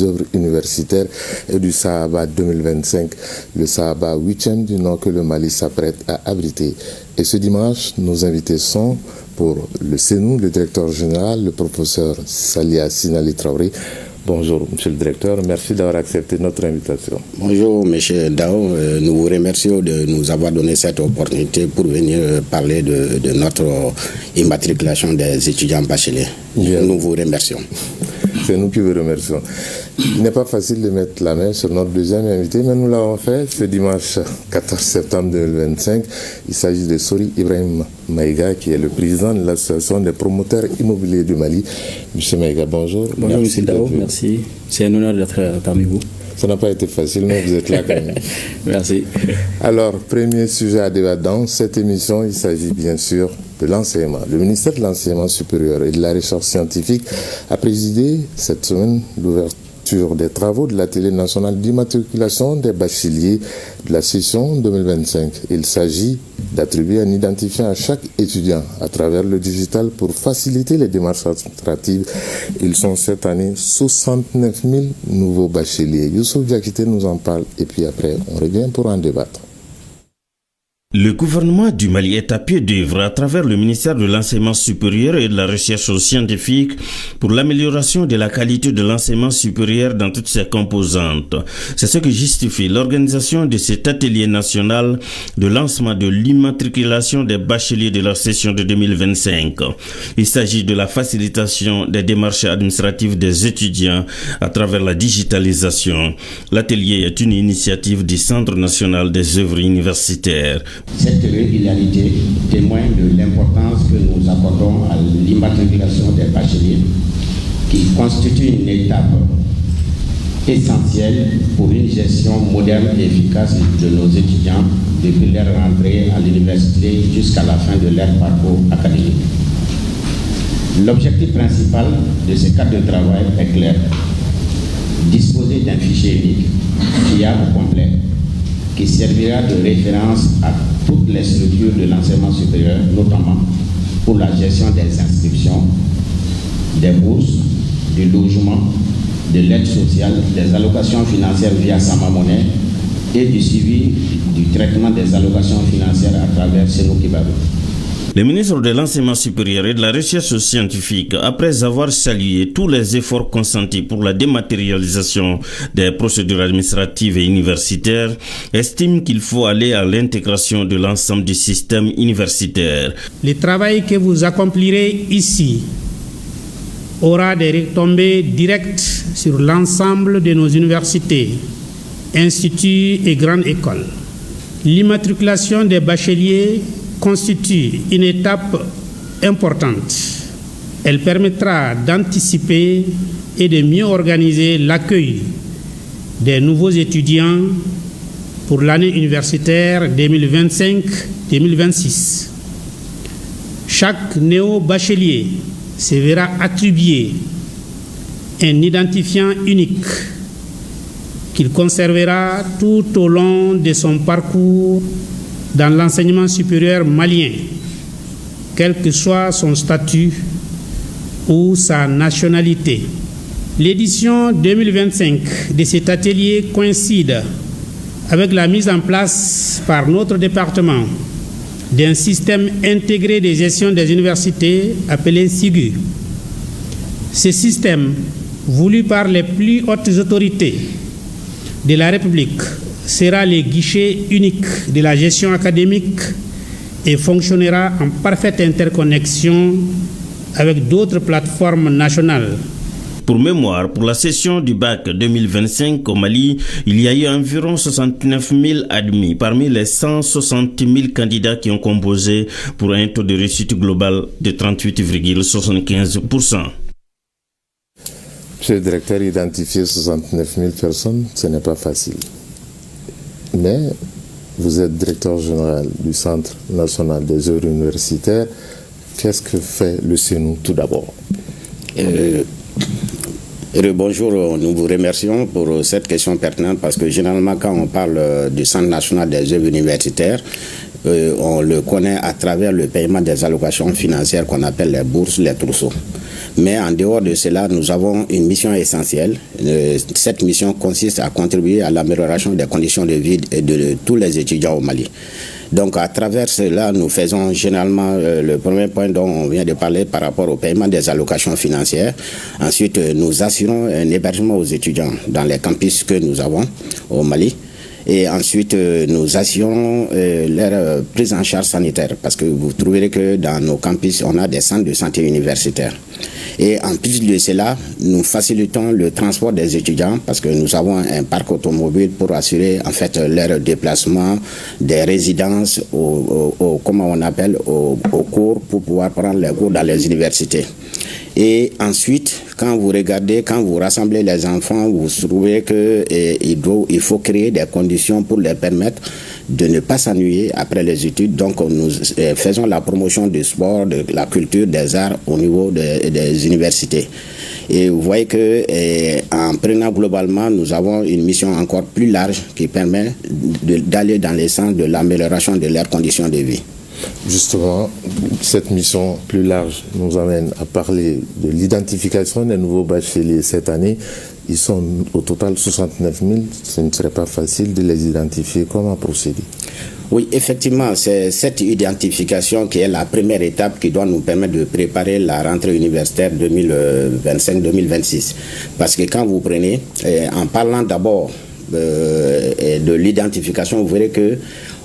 des œuvres universitaires et du Sahaba 2025, le Sahaba 8e du nom que le Mali s'apprête à abriter. Et ce dimanche, nos invités sont pour le CENU, le directeur général, le professeur Salia Sinali Traoré. Bonjour, monsieur le directeur. Merci d'avoir accepté notre invitation. Bonjour, monsieur Dao. Nous vous remercions de nous avoir donné cette opportunité pour venir parler de notre immatriculation des étudiants bacheliers. Nous vous remercions. C'est nous qui vous remercions. Il n'est pas facile de mettre la main sur notre deuxième invité, mais nous l'avons fait ce dimanche 14 septembre 2025. Il s'agit de Sori Ibrahim Maïga, qui est le président de l'association des promoteurs immobiliers du Mali. Monsieur Maïga, bonjour. Bonjour, monsieur Dao, merci. C'est un honneur d'être parmi vous. Ça n'a pas été facile, mais vous êtes là quand même. Merci. Alors, premier sujet à débattre dans cette émission, il s'agit bien sûr de l'enseignement. Le ministère de l'Enseignement supérieur et de la Recherche scientifique a présidé cette semaine l'ouverture des travaux de l'atelier national d'immatriculation des bacheliers de la session 2025. Il s'agit d'attribuer un identifiant à chaque étudiant à travers le digital pour faciliter les démarches administratives. Ils sont cette année 69 000 nouveaux bacheliers. Youssouf Diakité nous en parle et puis après on revient pour en débattre. Le gouvernement du Mali est à pied d'œuvre à travers le ministère de l'Enseignement supérieur et de la Recherche scientifique pour l'amélioration de la qualité de l'enseignement supérieur dans toutes ses composantes. C'est ce que justifie l'organisation de cet atelier national de lancement de l'immatriculation des bacheliers de la session de 2025. Il s'agit de la facilitation des démarches administratives des étudiants à travers la digitalisation. L'atelier est une initiative du Centre national des œuvres universitaires. Cette régularité témoigne de l'importance que nous accordons à l'immatriculation des bacheliers, qui constitue une étape essentielle pour une gestion moderne et efficace de nos étudiants depuis leur rentrée à l'université jusqu'à la fin de leur parcours académique. L'objectif principal de ce cadre de travail est clair: disposer d'un fichier unique, fiable, complet, qui servira de référence à toutes les structures de l'enseignement supérieur, notamment pour la gestion des inscriptions, des bourses, du logement, de l'aide sociale, des allocations financières via Sama Monnaie et du suivi du traitement des allocations financières à travers Seno Kibaru. Le ministre de l'Enseignement supérieur et de la Recherche scientifique, après avoir salué tous les efforts consentis pour la dématérialisation des procédures administratives et universitaires, estime qu'il faut aller à l'intégration de l'ensemble du système universitaire. Le travail que vous accomplirez ici aura des retombées directes sur l'ensemble de nos universités, instituts et grandes écoles. L'immatriculation des bacheliers constitue une étape importante. Elle permettra d'anticiper et de mieux organiser l'accueil des nouveaux étudiants pour l'année universitaire 2025-2026. Chaque néo-bachelier se verra attribuer un identifiant unique qu'il conservera tout au long de son parcours dans l'enseignement supérieur malien, quel que soit son statut ou sa nationalité. L'édition 2025 de cet atelier coïncide avec la mise en place par notre département d'un système intégré de gestion des universités appelé SIGU. Ce système, voulu par les plus hautes autorités de la République, sera le guichet unique de la gestion académique et fonctionnera en parfaite interconnexion avec d'autres plateformes nationales. Pour mémoire, pour la session du bac 2025 au Mali, il y a eu environ 69 000 admis parmi les 160 000 candidats qui ont composé pour un taux de réussite global de 38,75%. Monsieur le directeur, identifier 69 000 personnes, ce n'est pas facile. Mais vous êtes directeur général du Centre national des œuvres universitaires. Qu'est-ce que fait le CENU tout d'abord? Bonjour, nous vous remercions pour cette question pertinente parce que généralement quand on parle du Centre national des œuvres universitaires, on le connaît à travers le paiement des allocations financières qu'on appelle les bourses, les trousseaux. Mais en dehors de cela, nous avons une mission essentielle. Cette mission consiste à contribuer à l'amélioration des conditions de vie de tous les étudiants au Mali. Donc à travers cela, nous faisons généralement le premier point dont on vient de parler par rapport au paiement des allocations financières. Ensuite, nous assurons un hébergement aux étudiants dans les campus que nous avons au Mali. Et ensuite, nous assurons leur prise en charge sanitaire parce que vous trouverez que dans nos campus, on a des centres de santé universitaires. Et en plus de cela, nous facilitons le transport des étudiants parce que nous avons un parc automobile pour assurer en fait leur déplacement des résidences comment on appelle, aux cours pour pouvoir prendre les cours dans les universités. Et ensuite, quand vous regardez, quand vous rassemblez les enfants, vous trouvez qu'il faut créer des conditions pour leur permettre de ne pas s'ennuyer après les études. Donc, nous faisons la promotion du sport, de la culture, des arts au niveau des universités. Et vous voyez que en prenant globalement, nous avons une mission encore plus large qui permet d'aller dans le sens de l'amélioration de leurs conditions de vie. Justement, cette mission plus large nous amène à parler de l'identification des nouveaux bacheliers cette année. Ils sont au total 69 000. Ce ne serait pas facile de les identifier. Comment procéder? Oui, effectivement, c'est cette identification qui est la première étape qui doit nous permettre de préparer la rentrée universitaire 2025-2026. Parce que quand vous prenez, en parlant d'abord de l'identification, vous verrez que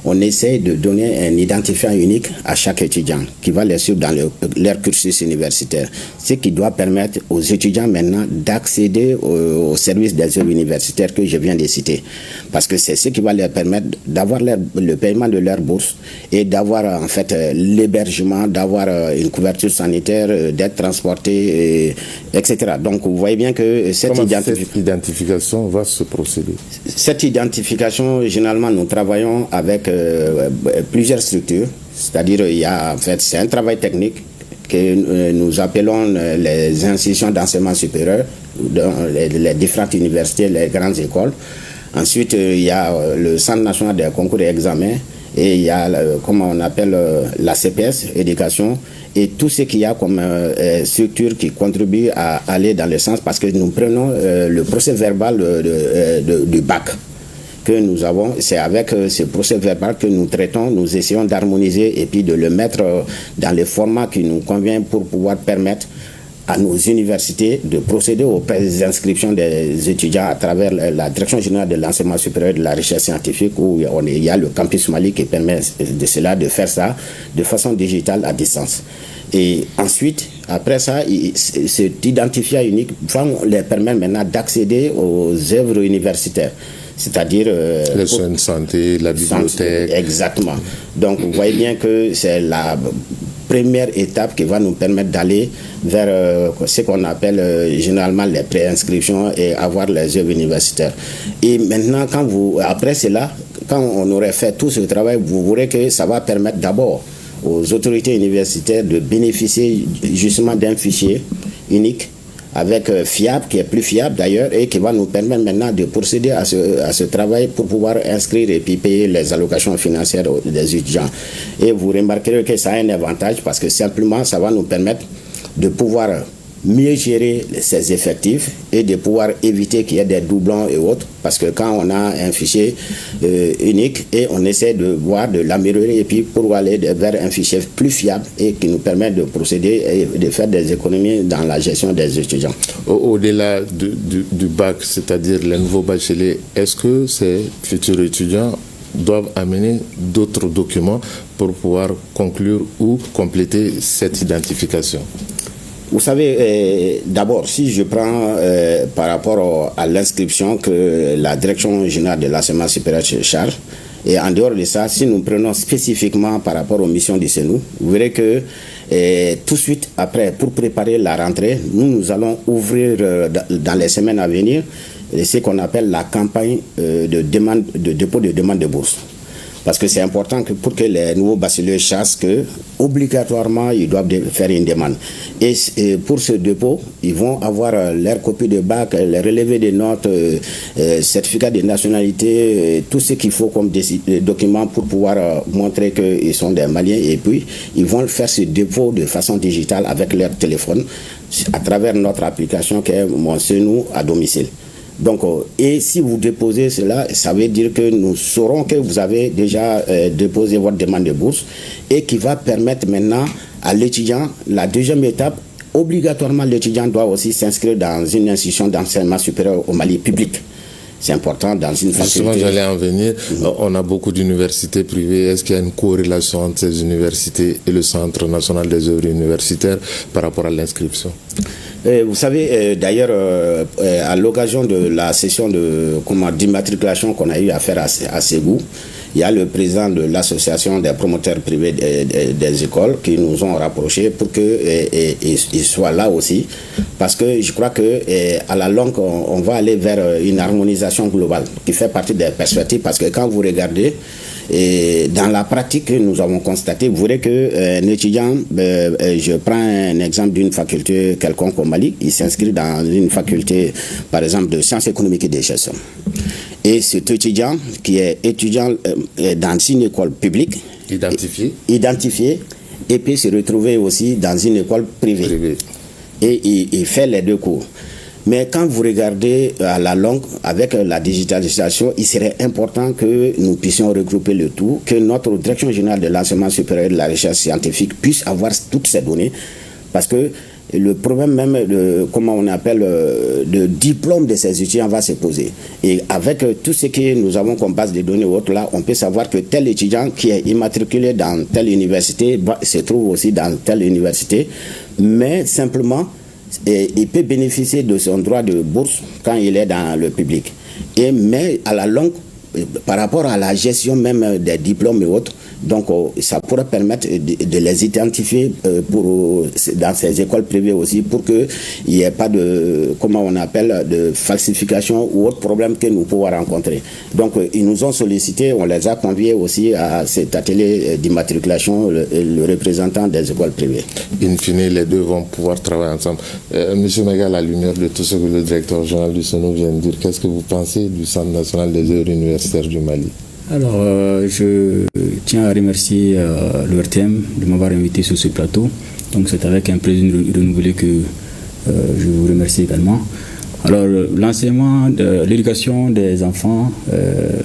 on essaie de donner un identifiant unique à chaque étudiant qui va les suivre dans leur cursus universitaire. Ce qui doit permettre aux étudiants maintenant d'accéder au service des œuvres universitaires que je viens de citer. Parce que c'est ce qui va leur permettre d'avoir le paiement de leur bourse et d'avoir en fait l'hébergement, d'avoir une couverture sanitaire, d'être transporté, etc. Donc vous voyez bien que cette identification va se procéder. Cette identification, généralement, nous travaillons avec plusieurs structures, c'est-à-dire il y a en fait c'est un travail technique que nous appelons les institutions d'enseignement supérieur, les différentes universités, les grandes écoles. Ensuite il y a le Centre national des concours et examens et il y a comment on appelle la CPS, éducation, et tout ce qu'il y a comme structure qui contribue à aller dans le sens, parce que nous prenons le procès verbal du bac que nous avons, c'est avec ce procès verbal que nous traitons, nous essayons d'harmoniser et puis de le mettre dans le format qui nous convient pour pouvoir permettre à nos universités de procéder aux inscriptions des étudiants à travers la Direction générale de l'enseignement supérieur et de la recherche scientifique, où il y a le campus Mali qui permet de cela, de faire ça de façon digitale à distance. Et ensuite, après ça, cet identifiant unique leur permet maintenant d'accéder aux œuvres universitaires. C'est-à-dire les soins de santé, la bibliothèque. Exactement. Donc vous voyez bien que c'est la première étape qui va nous permettre d'aller vers ce qu'on appelle généralement les préinscriptions et avoir les œuvres universitaires. Et maintenant, après cela, quand on aurait fait tout ce travail, vous verrez que ça va permettre d'abord aux autorités universitaires de bénéficier justement d'un fichier unique avec fiable, qui est plus fiable d'ailleurs, et qui va nous permettre maintenant de procéder à ce travail pour pouvoir inscrire et puis payer les allocations financières des étudiants. Et vous remarquerez que ça a un avantage parce que simplement ça va nous permettre de pouvoir mieux gérer ses effectifs et de pouvoir éviter qu'il y ait des doublons et autres, parce que quand on a un fichier unique et on essaie de l'améliorer et puis pour aller vers un fichier plus fiable et qui nous permet de procéder et de faire des économies dans la gestion des étudiants. Au-delà du bac, c'est-à-dire les nouveaux bacheliers, est-ce que ces futurs étudiants doivent amener d'autres documents pour pouvoir conclure ou compléter cette identification? Vous savez, d'abord, si je prends par rapport à l'inscription que la Direction générale de l'enseignement supérieur charge, et en dehors de ça, si nous prenons spécifiquement par rapport aux missions du CNU, vous verrez que tout de suite après, pour préparer la rentrée, nous allons ouvrir dans les semaines à venir ce qu'on appelle la campagne de dépôt de demande de bourse. Parce que c'est important que pour que les nouveaux bacheliers sachent que obligatoirement ils doivent faire une demande. Et pour ce dépôt, ils vont avoir leur copie de bac, les relevés de notes, certificat de nationalité, tout ce qu'il faut comme documents pour pouvoir montrer qu'ils sont des Maliens. Et puis, ils vont faire ce dépôt de façon digitale avec leur téléphone à travers notre application qui est Mon Senou à domicile. Donc, et si vous déposez cela, ça veut dire que nous saurons que vous avez déjà déposé votre demande de bourse et qui va permettre maintenant à l'étudiant, la deuxième étape, obligatoirement l'étudiant doit aussi s'inscrire dans une institution d'enseignement supérieur au Mali public. C'est important dans une faculté. Justement, j'allais en venir. On a beaucoup d'universités privées. Est-ce qu'il y a une corrélation entre ces universités et le Centre national des œuvres universitaires par rapport à l'inscription? Vous savez, d'ailleurs, à l'occasion de la session d'immatriculation qu'on a eu à faire à Ségou, il y a le président de l'association des promoteurs privés des écoles qui nous ont rapprochés pour qu'ils soient là aussi. Parce que je crois qu'à la longue, on va aller vers une harmonisation globale qui fait partie des perspectives. Parce que quand vous regardez, dans la pratique, nous avons constaté, vous verrez qu'un étudiant, je prends un exemple d'une faculté quelconque au Mali, il s'inscrit dans une faculté, par exemple, de sciences économiques et de gestion. Et cet étudiant, qui est étudiant dans une école publique, identifié, et peut se retrouver aussi dans une école privée. Et il fait les deux cours. Mais quand vous regardez à la longue, avec la digitalisation, il serait important que nous puissions regrouper le tout, que notre direction générale de l'enseignement supérieur et de la recherche scientifique puisse avoir toutes ces données, parce que le problème même de diplôme de ces étudiants va se poser. Et avec tout ce que nous avons comme base de données autres là, on peut savoir que tel étudiant qui est immatriculé dans telle université se trouve aussi dans telle université, mais simplement il peut bénéficier de son droit de bourse quand il est dans le public. Mais à la longue, par rapport à la gestion même des diplômes et autres, donc ça pourrait permettre de les identifier dans ces écoles privées aussi, pour qu'il n'y ait pas de falsification ou autre problème que nous pouvons rencontrer. Donc ils nous ont sollicité, on les a conviés aussi à cet atelier d'immatriculation, le représentant des écoles privées. In fine, les deux vont pouvoir travailler ensemble. Monsieur Mega, à la lumière de tout ce que le directeur général du SENU vient de dire, qu'est-ce que vous pensez du Centre national des œuvres universitaires du Mali? Alors, je tiens à remercier l'URTM de m'avoir invité sur ce plateau. Donc, c'est avec un plaisir renouvelé que je vous remercie également. Alors, l'enseignement de l'éducation des enfants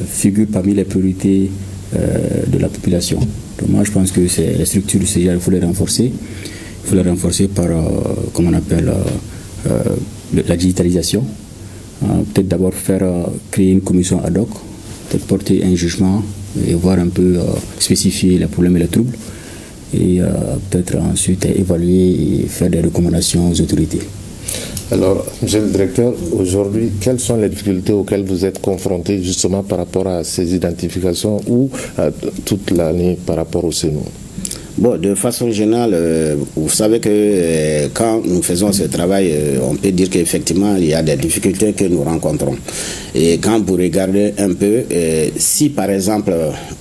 figure parmi les priorités de la population. Donc, moi, je pense que c'est les structures du CEA, il faut les renforcer. Il faut les renforcer par, la digitalisation. Peut-être d'abord créer une commission ad hoc, peut-être porter un jugement et voir un peu spécifier les problèmes et les troubles, et peut-être ensuite évaluer et faire des recommandations aux autorités. Alors, monsieur le directeur, aujourd'hui, quelles sont les difficultés auxquelles vous êtes confrontés justement par rapport à ces identifications ou toute l'année par rapport au SENU? Bon, de façon générale, vous savez que quand nous faisons ce travail, on peut dire qu'effectivement, il y a des difficultés que nous rencontrons. Et quand vous regardez un peu, si par exemple,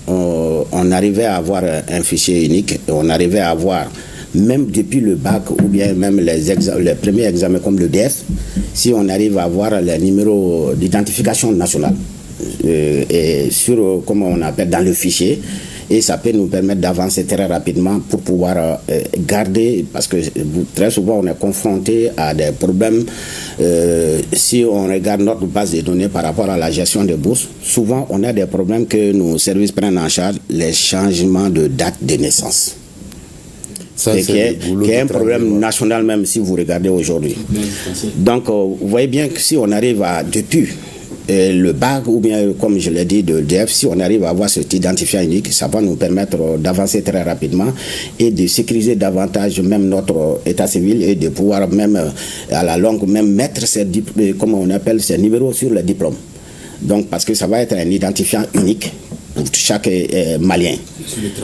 on arrivait à avoir un fichier unique, on arrivait à avoir, même depuis le bac ou bien même les premiers examens comme le DF, si on arrive à avoir les numéros d'identification nationale, et sur, comment on appelle, dans le fichier, et ça peut nous permettre d'avancer très rapidement pour pouvoir garder, parce que très souvent on est confronté à des problèmes. Si on regarde notre base de données par rapport à la gestion des bourses, souvent on a des problèmes que nos services prennent en charge, les changements de date de naissance. Ça, qui est un problème national même si vous regardez aujourd'hui. Donc vous voyez bien que si on arrive à, depuis le bac ou bien comme je l'ai dit de DF, si on arrive à avoir cet identifiant unique, ça va nous permettre d'avancer très rapidement et de sécuriser davantage même notre état civil et de pouvoir même à la longue même mettre ces numéros sur le diplôme. Donc parce que ça va être un identifiant unique pour chaque Malien.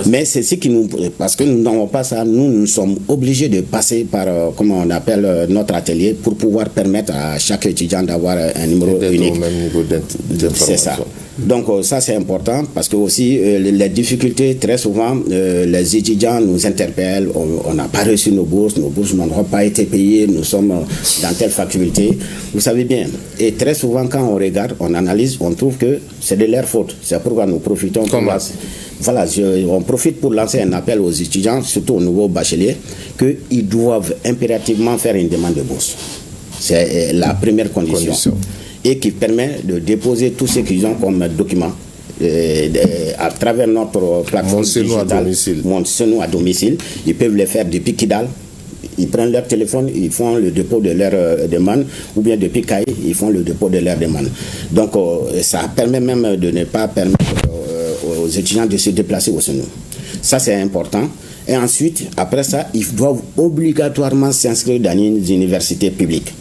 Mais c'est ce qui nous... Parce que nous n'avons pas ça, nous sommes obligés de passer par, comment on appelle, notre atelier pour pouvoir permettre à chaque étudiant d'avoir un numéro unique. Au même niveau d'information. C'est ça. Donc ça c'est important parce que aussi les difficultés, très souvent les étudiants nous interpellent, on n'a pas reçu nos bourses n'ont pas été payées, nous sommes dans telle faculté, vous savez bien. Et très souvent quand on regarde, on analyse, on trouve que c'est de leur faute. C'est pourquoi nous profitons on profite pour lancer un appel aux étudiants, surtout aux nouveaux bacheliers, qu'ils doivent impérativement faire une demande de bourse. C'est la première condition. Et qui permet de déposer tout ce qu'ils ont comme documents à travers notre plateforme digitale, Monsenou à domicile. Ils peuvent le faire depuis Kidal. Ils prennent leur téléphone, ils font le dépôt de leur demande, ou bien depuis Kaï, ils font le dépôt de leur demande. Donc ça permet même de ne pas permettre aux étudiants de se déplacer au Sénou. Ça c'est important. Et ensuite, après ça, ils doivent obligatoirement s'inscrire dans une université publique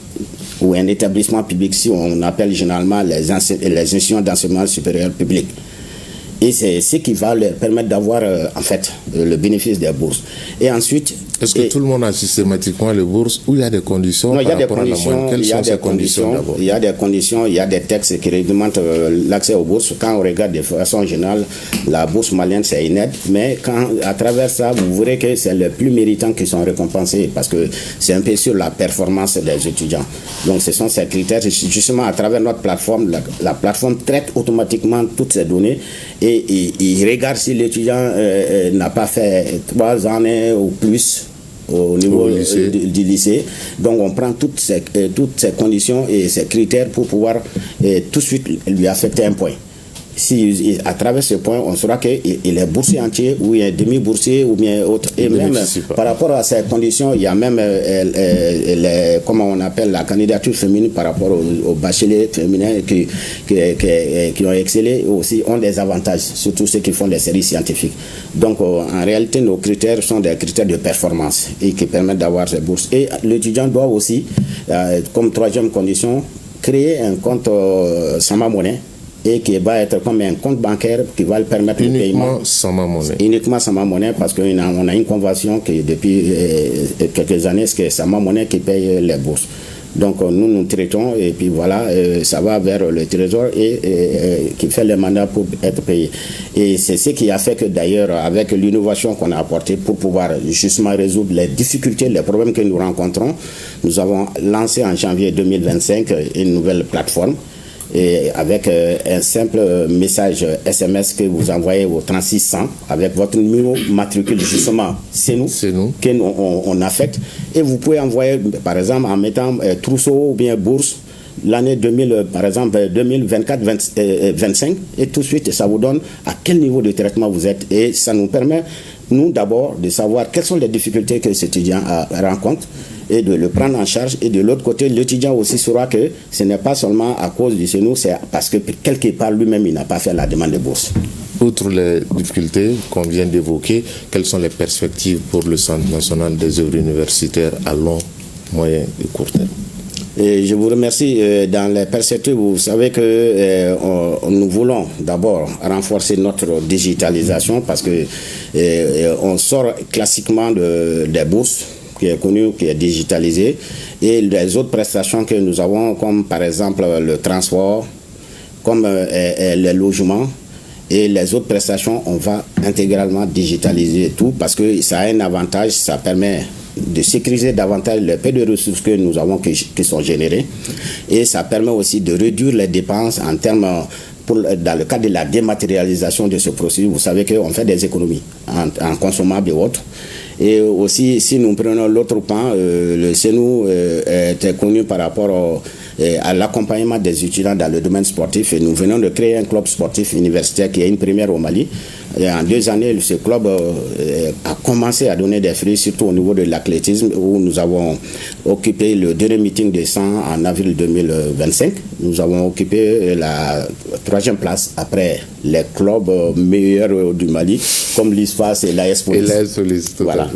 ou un établissement public, si on appelle généralement les institutions d'enseignement supérieur public. Et c'est ce qui va leur permettre d'avoir en fait le bénéfice des bourses. Et ensuite... Est-ce que tout le monde a systématiquement les bourses ou il y a des conditions? Non, il y a des conditions. Il y a des conditions. Il y a des conditions, il y a des textes qui réglementent l'accès aux bourses. Quand on regarde de façon générale, la bourse malienne c'est une aide, mais à travers ça, vous verrez que c'est les plus méritants qui sont récompensés parce que c'est un peu sur la performance des étudiants. Donc ce sont ces critères. Justement, à travers notre plateforme, la plateforme traite automatiquement toutes ces données et il regarde si l'étudiant n'a pas fait 3 années ou plus au niveau du lycée. Donc on prend toutes ces conditions et ces critères pour pouvoir tout de suite lui affecter un point. Si à travers ce point, on saura qu'il est boursier entier ou il est demi-boursier ou bien autre. Et même par rapport à ces conditions, il y a même comment on appelle la candidature féminine par rapport aux bacheliers féminins qui ont excellé aussi ont des avantages, surtout ceux qui font des séries scientifiques. Donc en réalité, nos critères sont des critères de performance et qui permettent d'avoir ces bourses. Et l'étudiant doit aussi, comme 3e condition, créer un compte Sama Money et qui va être comme un compte bancaire qui va le permettre le paiement. Uniquement Sama Money, parce qu'on a une convention qui depuis quelques années, c'est Sama Money qui paye les bourses. Donc nous traitons et puis voilà, ça va vers le trésor et qui fait le mandat pour être payé. Et c'est ce qui a fait que d'ailleurs, avec l'innovation qu'on a apportée pour pouvoir justement résoudre les difficultés, les problèmes que nous rencontrons, nous avons lancé en janvier 2025 une nouvelle plateforme. Et avec un simple message SMS que vous envoyez au 3600 avec votre numéro matricule, justement, c'est nous qu'on affecte. Et vous pouvez envoyer, par exemple, en mettant trousseau ou bien bourse, l'année 2000, par exemple 2024-25, et tout de suite, ça vous donne à quel niveau de traitement vous êtes. Et ça nous permet, nous d'abord, de savoir quelles sont les difficultés que cet étudiant rencontre, et de le prendre en charge. Et de l'autre côté, l'étudiant aussi saura que ce n'est pas seulement à cause du CNU, c'est parce que quelque part lui-même il n'a pas fait la demande de bourse. Outre les difficultés qu'on vient d'évoquer, quelles sont les perspectives pour le Centre national des œuvres universitaires à long, moyen et court terme? Et je vous remercie. Dans les perspectives, vous savez que nous voulons d'abord renforcer notre digitalisation parce que on sort classiquement des bourses qui est connu, qui est digitalisé, et les autres prestations que nous avons, comme par exemple le transport, comme les logements, et les autres prestations, on va intégralement digitaliser tout parce que ça a un avantage, ça permet de sécuriser davantage les peu de ressources que nous avons qui sont générées, et ça permet aussi de réduire les dépenses en termes dans le cadre de la dématérialisation de ce processus. Vous savez qu'on fait des économies en consommables et autres. Et aussi, si nous prenons l'autre pan, le CNU était connu par rapport à l'accompagnement des étudiants dans le domaine sportif. Et nous venons de créer un club sportif universitaire qui est une première au Mali. Et en 2 années, ce club a commencé à donner des fruits, surtout au niveau de l'athlétisme, où nous avons occupé le dernier meeting de 100 en avril 2025. Nous avons occupé la 3e place après les clubs meilleurs du Mali, comme l'ISFAS et l'AS Police. Voilà.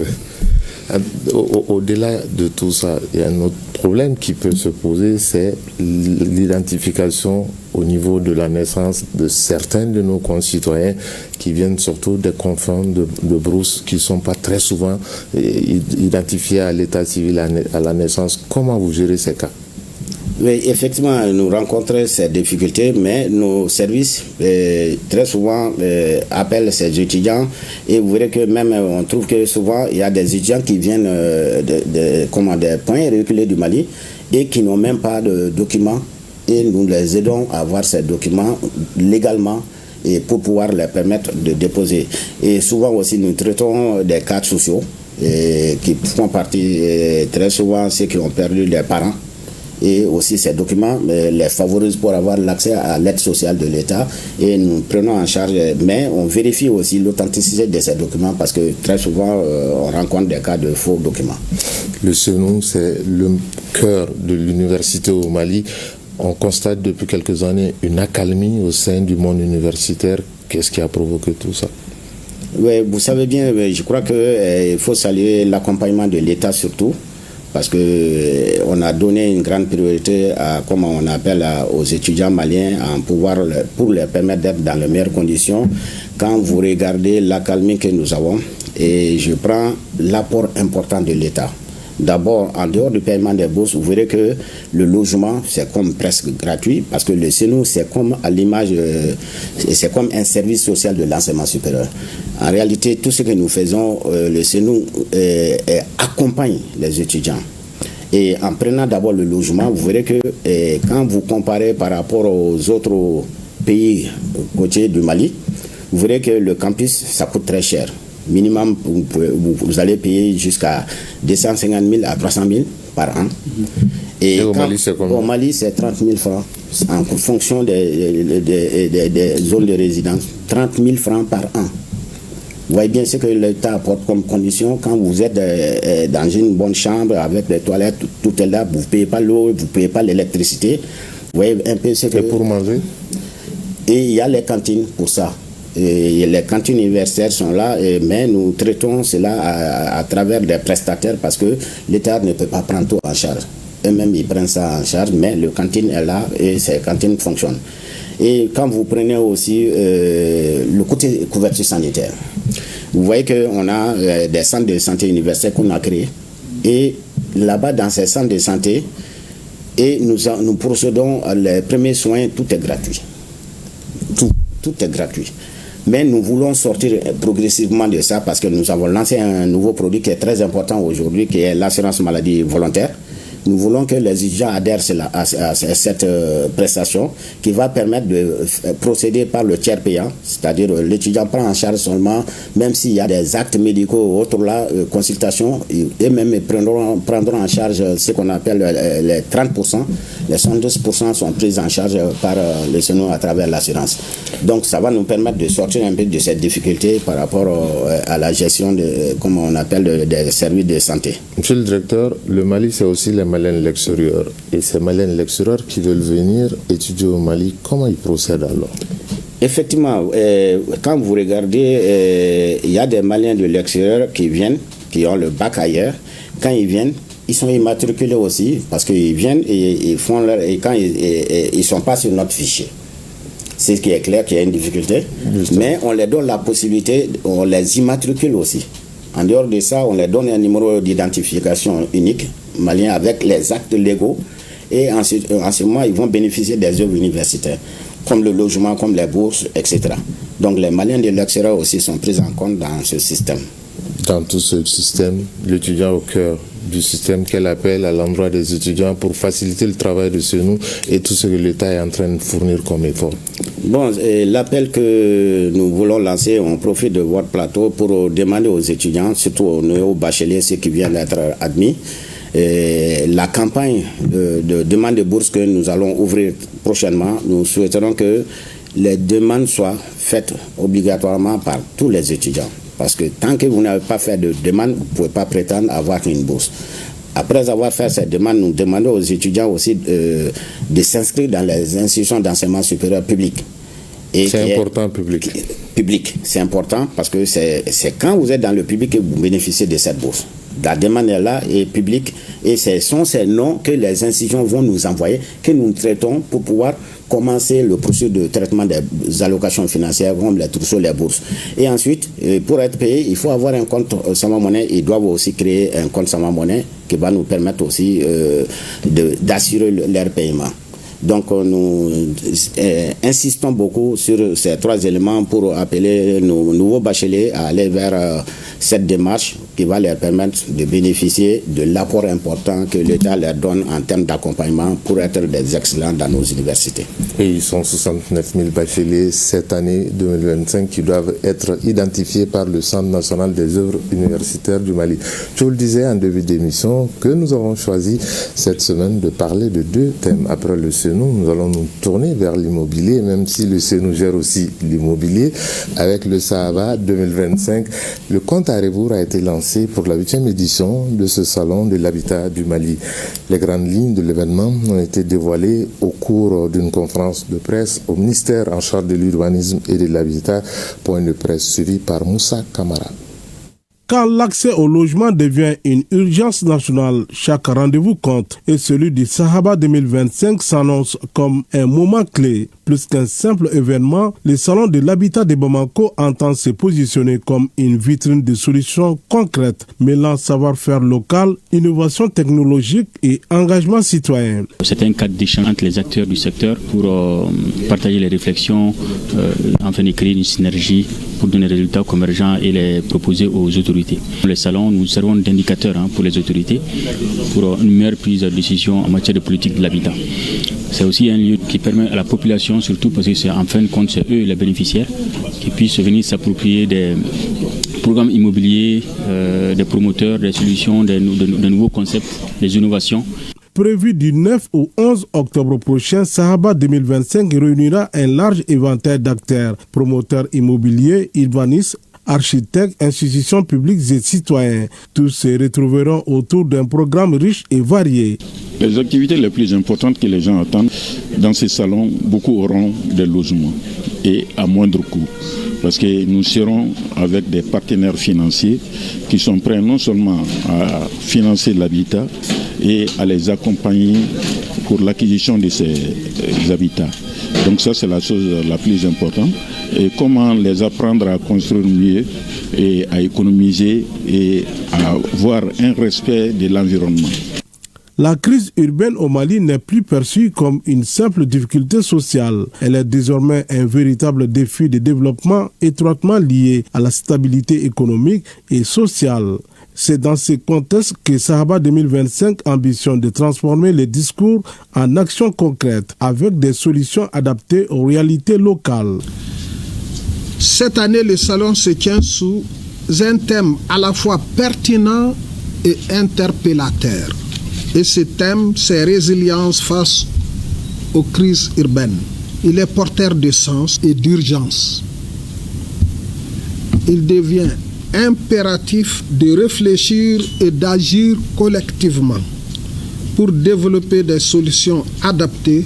Au-delà de tout ça, il y a un autre problème qui peut se poser, c'est l'identification au niveau de la naissance de certains de nos concitoyens qui viennent surtout des confins de brousse, qui ne sont pas très souvent identifiés à l'état civil à la naissance. Comment vous gérez ces cas? Oui, effectivement, nous rencontrons ces difficultés, mais nos services très souvent appellent ces étudiants, et vous verrez que même on trouve que souvent il y a des étudiants qui viennent des points reculés du Mali et qui n'ont même pas de documents, et nous les aidons à avoir ces documents légalement et pour pouvoir leur permettre de déposer. Et souvent aussi nous traitons des cas sociaux qui font partie très souvent ceux qui ont perdu des parents. Et aussi ces documents les favorisent pour avoir l'accès à l'aide sociale de l'État, et nous prenons en charge, mais on vérifie aussi l'authenticité de ces documents parce que très souvent on rencontre des cas de faux documents. Le SENU, c'est le cœur de l'université au Mali. On constate depuis quelques années une accalmie au sein du monde universitaire. Qu'est-ce qui a provoqué tout ça? Oui, vous savez bien, je crois qu'il faut saluer l'accompagnement de l'État surtout, parce qu'on a donné une grande priorité à, comme on appelle, aux étudiants maliens pour leur permettre d'être dans les meilleures conditions. Quand vous regardez l'accalmie que nous avons, et je prends l'apport important de l'État. D'abord, en dehors du paiement des bourses, vous verrez que le logement, c'est comme presque gratuit, parce que le SENU, c'est comme à l'image, c'est comme un service social de l'enseignement supérieur. En réalité, tout ce que nous faisons, le SENU accompagne les étudiants. Et en prenant d'abord le logement, vous verrez que quand vous comparez par rapport aux autres pays côtiers du Mali, vous verrez que le campus, ça coûte très cher. Minimum, vous allez payer jusqu'à 250 000 à 300 000 par an. Et au Mali, c'est combien? Au Mali, c'est 30 000 francs en fonction des zones de résidence. 30 000 francs par an. Vous voyez bien ce que l'État apporte comme condition. Quand vous êtes dans une bonne chambre avec des toilettes, tout est là, vous ne payez pas l'eau, vous ne payez pas l'électricité. Vous voyez un peu ce que... Et pour manger? Et il y a les cantines pour ça. Et les cantines universitaires sont là, mais nous traitons cela à travers des prestataires parce que l'État ne peut pas prendre tout en charge. Eux-mêmes, ils prennent ça en charge, mais le cantine est là et ces cantines fonctionnent. Et quand vous prenez aussi le côté couverture sanitaire, vous voyez qu'on a des centres de santé universitaires qu'on a créés. Et là-bas, dans ces centres de santé, et nous procédons les premiers soins, tout est gratuit. Tout est gratuit. Mais nous voulons sortir progressivement de ça parce que nous avons lancé un nouveau produit qui est très important aujourd'hui, qui est l'assurance maladie volontaire. Nous voulons que les étudiants adhèrent à cette prestation qui va permettre de procéder par le tiers payant, c'est-à-dire l'étudiant prend en charge seulement, même s'il y a des actes médicaux ou autres là, consultations, et même prendront en charge ce qu'on appelle les 30%, les 112% sont pris en charge par le SENU à travers l'assurance. Donc ça va nous permettre de sortir un peu de cette difficulté par rapport à la gestion comme on appelle, des services de santé. Monsieur le directeur, le Mali c'est aussi les Maliens de l'extérieur. Et ces Maliens de l'extérieur qui veulent venir étudier au Mali, comment ils procèdent alors? Effectivement, quand vous regardez, il y a des Maliens de l'extérieur qui viennent, qui ont le bac ailleurs. Quand ils viennent, ils sont immatriculés aussi parce qu'ils viennent et ils font quand ils sont pas sur notre fichier. C'est ce qui est clair qu'il y a une difficulté. Mais on leur donne la possibilité, on les immatricule aussi. En dehors de ça, on leur donne un numéro d'identification unique malien avec les actes légaux, et en ce moment, ils vont bénéficier des œuvres universitaires, comme le logement, comme les bourses, etc. Donc les Maliens de l'extérieur aussi sont pris en compte dans ce système. Dans tout ce système, l'étudiant au cœur du système, quel appel à l'endroit des étudiants pour faciliter le travail de SENU et tout ce que l'État est en train de fournir comme effort? Bon, l'appel que nous voulons lancer, on profite de votre plateau pour demander aux étudiants, surtout aux bacheliers, ceux qui viennent d'être admis, la campagne de demande de bourse que nous allons ouvrir prochainement. Nous souhaiterons que les demandes soient faites obligatoirement par tous les étudiants. Parce que tant que vous n'avez pas fait de demande, vous ne pouvez pas prétendre avoir une bourse. Après avoir fait cette demande, nous demandons aux étudiants aussi de s'inscrire dans les institutions d'enseignement supérieur public. C'est important, public. Public, c'est important parce que c'est quand vous êtes dans le public que vous bénéficiez de cette bourse. La demande est là et publique, et ce sont ces noms que les institutions vont nous envoyer, que nous traitons pour pouvoir commencer le processus de traitement des allocations financières comme les trousseaux, les bourses. Et ensuite, pour être payé, il faut avoir un compte Sama Money. Ils doivent aussi créer un compte Sama Money qui va nous permettre aussi d'assurer leur paiement. Donc nous insistons beaucoup sur ces 3 éléments pour appeler nos nouveaux bacheliers à aller vers cette démarche qui va leur permettre de bénéficier de l'apport important que l'État leur donne en termes d'accompagnement pour être des excellents dans nos universités. Et ils sont 69 000 bacheliers cette année 2025 qui doivent être identifiés par le Centre national des œuvres universitaires du Mali. Je vous le disais en début d'émission que nous avons choisi cette semaine de parler de 2 thèmes. Après le nous allons nous tourner vers l'immobilier, même si le CNU gère aussi l'immobilier. Avec le Sahaba 2025, le compte à rebours a été lancé pour la 8e édition de ce salon de l'habitat du Mali. Les grandes lignes de l'événement ont été dévoilées au cours d'une conférence de presse au ministère en charge de l'urbanisme et de l'habitat, point de presse suivi par Moussa Kamara. Quand l'accès au logement devient une urgence nationale, chaque rendez-vous compte et celui du Sahaba 2025 s'annonce comme un moment clé. Plus qu'un simple événement, le Salon de l'habitat de Bamako entend se positionner comme une vitrine de solutions concrètes, mêlant savoir-faire local, innovation technologique et engagement citoyen. C'est un cadre d'échange entre les acteurs du secteur pour partager les réflexions, enfin de créer une synergie pour donner des résultats convergents et les proposer aux autorités. Le salon, nous servons d'indicateurs pour les autorités pour une meilleure prise de décision en matière de politique de l'habitat. C'est aussi un lieu qui permet à la population, surtout parce que c'est en fin de compte c'est eux les bénéficiaires, qui puissent venir s'approprier des programmes immobiliers, des promoteurs, des solutions, des nouveaux concepts, des innovations. Prévu du 9 au 11 octobre prochain, Sahaba 2025 réunira un large éventail d'acteurs, promoteurs immobiliers, urbanistes, architectes, institutions publiques et citoyens. Tous se retrouveront autour d'un programme riche et varié. Les activités les plus importantes que les gens attendent dans ces salons, beaucoup auront des logements et à moindre coût. Parce que nous serons avec des partenaires financiers qui sont prêts non seulement à financer l'habitat et à les accompagner pour l'acquisition de ces habitats. Donc ça, c'est la chose la plus importante. Et comment les apprendre à construire mieux et à économiser et à avoir un respect de l'environnement. La crise urbaine au Mali n'est plus perçue comme une simple difficulté sociale. Elle est désormais un véritable défi de développement étroitement lié à la stabilité économique et sociale. C'est dans ce contexte que Sahaba 2025 ambitionne de transformer les discours en actions concrètes avec des solutions adaptées aux réalités locales. Cette année, le salon se tient sous un thème à la fois pertinent et interpellateur. Et ce thème, c'est résilience face aux crises urbaines. Il est porteur de sens et d'urgence. Il devient impératif de réfléchir et d'agir collectivement pour développer des solutions adaptées,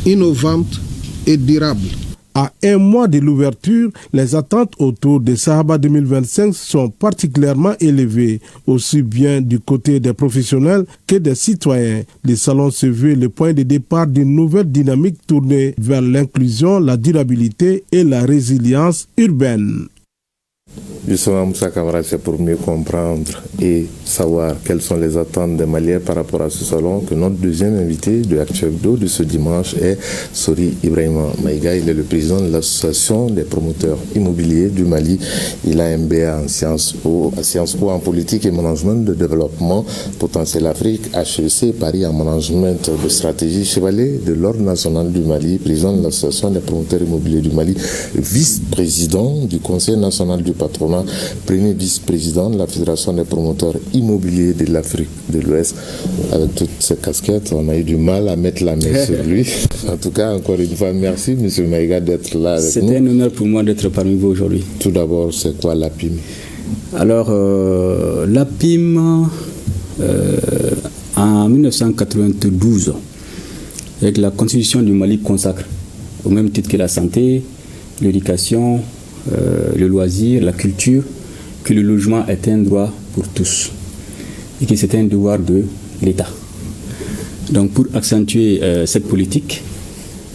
innovantes et durables. À un mois de l'ouverture, les attentes autour de Sahaba 2025 sont particulièrement élevées, aussi bien du côté des professionnels que des citoyens. Le salon se veut le point de départ d'une nouvelle dynamique tournée vers l'inclusion, la durabilité et la résilience urbaine. Justement, Moussa Kamara, c'est pour mieux comprendre et savoir quelles sont les attentes des Maliens par rapport à ce salon que notre deuxième invité de Actuebdo de ce dimanche est Sori Ibrahima Maïga. Il est le président de l'association des promoteurs immobiliers du Mali. Il a un MBA en Sciences Po en politique et management de développement potentiel Afrique, HEC Paris en management de stratégie, chevalier de l'Ordre national du Mali, président de l'association des promoteurs immobiliers du Mali, vice-président du Conseil national du patronat, premier vice-président de la Fédération des promoteurs immobiliers de l'Afrique de l'Ouest. Avec toutes ces casquettes, on a eu du mal à mettre la main sur lui. En tout cas, encore une fois, merci M. Maïga d'être là avec nous. C'était un honneur pour moi d'être parmi vous aujourd'hui. Tout d'abord, c'est quoi l'APIM? Alors, l'APIM, en 1992, avec la Constitution du Mali consacre, au même titre que la santé, l'éducation, le loisir, la culture, que le logement est un droit pour tous. et que c'était un devoir de l'État. Donc pour accentuer cette politique,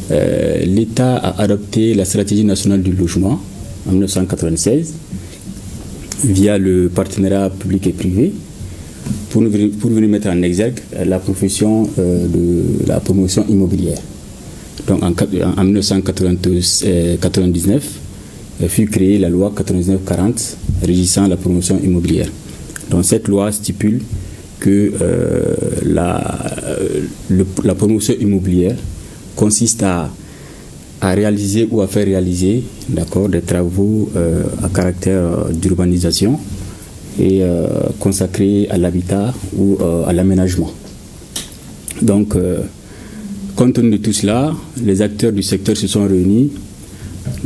l'État a adopté la stratégie nationale du logement en 1996 via le partenariat public et privé pour venir mettre en exergue la profession de la promotion immobilière. Donc en 1999 fut créée la loi 99-40 régissant la promotion immobilière. Donc cette loi stipule que la promotion immobilière consiste à réaliser ou à faire réaliser des travaux à caractère d'urbanisation et consacrés à l'habitat ou à l'aménagement. Donc, compte tenu de tout cela, les acteurs du secteur se sont réunis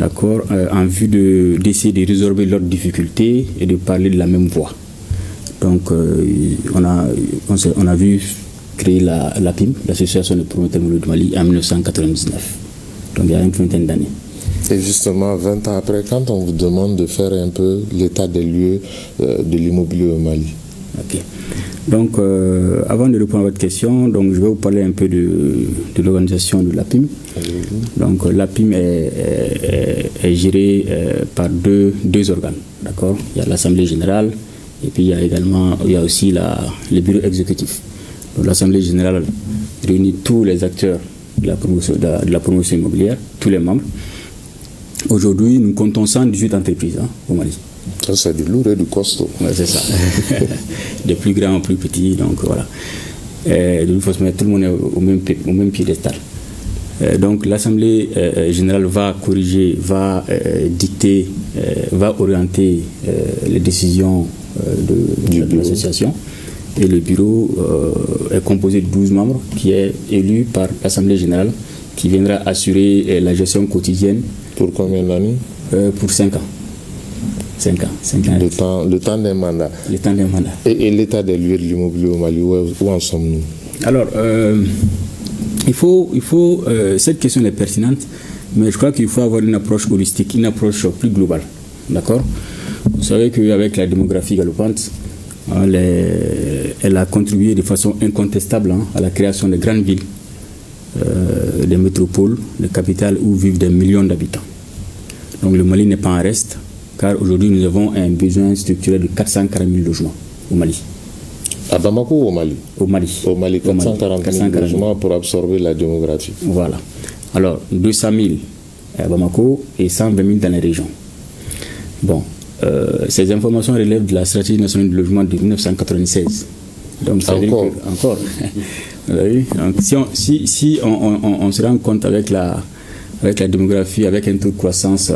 en vue d'essayer de résorber leurs difficultés et de parler de la même voix. Donc, on a vu créer la PIM, l'Association des promoteurs immobiliers du Mali, en 1999. Donc il y a une vingtaine d'années. Et justement, 20 ans après, quand on vous demande de faire un peu l'état des lieux de l'immobilier au Mali. Ok. Donc, avant de répondre à votre question, donc, je vais vous parler un peu de l'organisation de la PIM. Donc, la PIM est gérée par deux organes. D'accord ? Il y a l'Assemblée générale et puis il y a aussi le bureau exécutif. Donc, l'Assemblée générale réunit tous les acteurs de la promotion immobilière, tous les membres. Aujourd'hui, nous comptons 118 entreprises au Mali. Ça, c'est du lourd et du costaud. Ouais, c'est ça. Des plus grands aux plus petits, donc voilà. De toute façon, tout le monde est au même piédestal. Donc l'Assemblée générale va corriger, va dicter, va orienter les décisions de l'association. Et le bureau est composé de 12 membres qui est élu par l'Assemblée générale qui viendra assurer la gestion quotidienne. Pour combien d'années ? Pour 5 ans. 5 ans. Le temps d'un mandat. Le temps d'un mandat. Et l'état des lieux de l'immobilier au Mali, où en sommes-nous ? Alors, cette question est pertinente, mais je crois qu'il faut avoir une approche holistique, une approche plus globale. D'accord ? Vous savez qu'avec la démographie galopante, elle a contribué de façon incontestable à la création de grandes villes, des métropoles, des capitales où vivent des millions d'habitants. Donc le Mali n'est pas en reste, car aujourd'hui nous avons un besoin structurel de 440 000 logements au Mali. À Bamako ou au Mali ? Au Mali. Au Mali, 440 000 logements pour absorber la démographie. Voilà. Alors, 200 000 à Bamako et 120 000 dans les régions. Bon. Ces informations relèvent de la stratégie nationale du logement de 1996. Donc, encore. Donc, si on se rend compte avec la démographie, avec un taux de croissance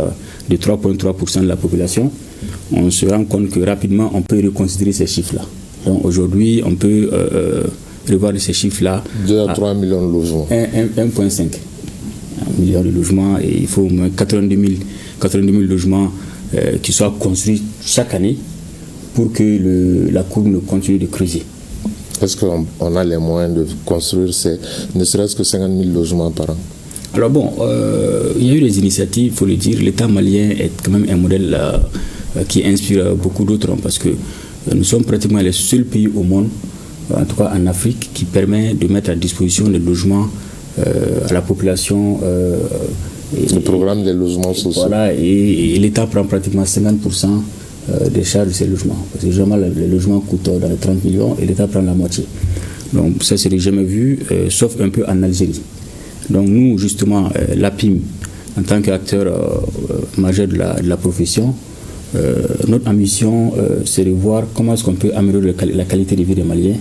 de 3,3% de la population, on se rend compte que rapidement on peut reconsidérer ces chiffres-là. Donc aujourd'hui, on peut revoir ces chiffres-là. 2 à 3 millions de logements. 1,5 million de logements, et il faut au moins 82 000 logements qui soient construits chaque année pour que la courbe ne continue de creuser. Est-ce qu'on a les moyens de construire ne serait-ce que 50 000 logements par an? Alors bon, il y a eu des initiatives, il faut le dire. L'État malien est quand même un modèle qui inspire beaucoup d'autres, parce que nous sommes pratiquement les seuls pays au monde, en tout cas en Afrique, qui permet de mettre à disposition des logements à la population. Le programme des logements sociaux. Voilà, et l'État prend pratiquement 50% des charges de ces logements. Parce que généralement, les logements coûtent dans les 30 millions et l'État prend la moitié. Donc ça, c'est jamais vu, sauf un peu en Algérie. Donc nous, justement, la PIM, en tant qu'acteur majeur de la profession, notre ambition, c'est de voir comment est-ce qu'on peut améliorer la qualité de vie des Maliens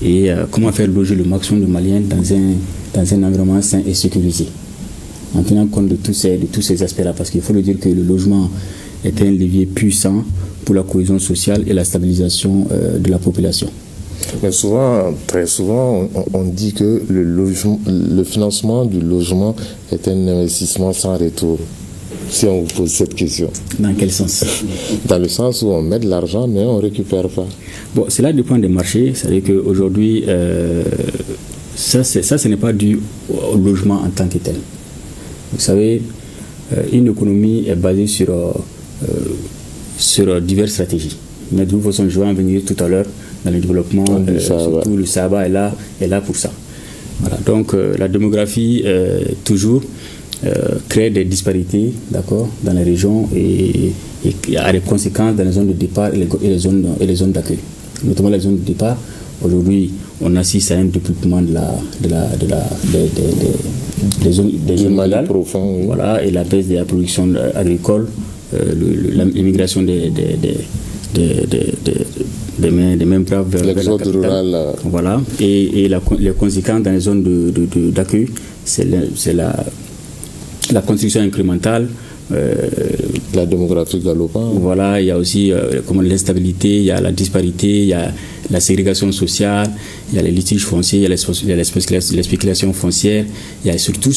et comment faire loger le maximum de Maliens dans un environnement sain et sécurisé. En tenant compte de tous ces aspects-là, parce qu'il faut le dire que le logement est un levier puissant pour la cohésion sociale et la stabilisation de la population. Mais souvent, très souvent, on dit que le financement du logement est un investissement sans retour. Si on vous pose cette question. Dans quel sens? Dans le sens où on met de l'argent, mais on ne récupère pas. Bon, cela dépend des marchés. C'est-à-dire qu'aujourd'hui, ça, ce n'est pas dû au logement en tant que tel. Vous savez, une économie est basée sur diverses stratégies. Mais de toute façon, je vais en venir tout à l'heure dans le développement, surtout le Sahaba est là pour ça. Voilà. Donc la démographie toujours crée des disparités, d'accord, dans les régions et a des conséquences dans les zones de départ et les zones d'accueil. Notamment les zones de départ. Aujourd'hui, on assiste à un développement des zones rurales, profond, oui. Voilà, et la baisse de la production agricole, l'immigration des mêmes braves vers la capitale. Rural, voilà, et les conséquences dans les zones d'accueil, c'est la construction incrémentale. La démographie galopante. Voilà, il y a aussi l'instabilité, il y a la disparité, il y a la ségrégation sociale, il y a les litiges fonciers, il y a les spéculations foncières, il y a surtout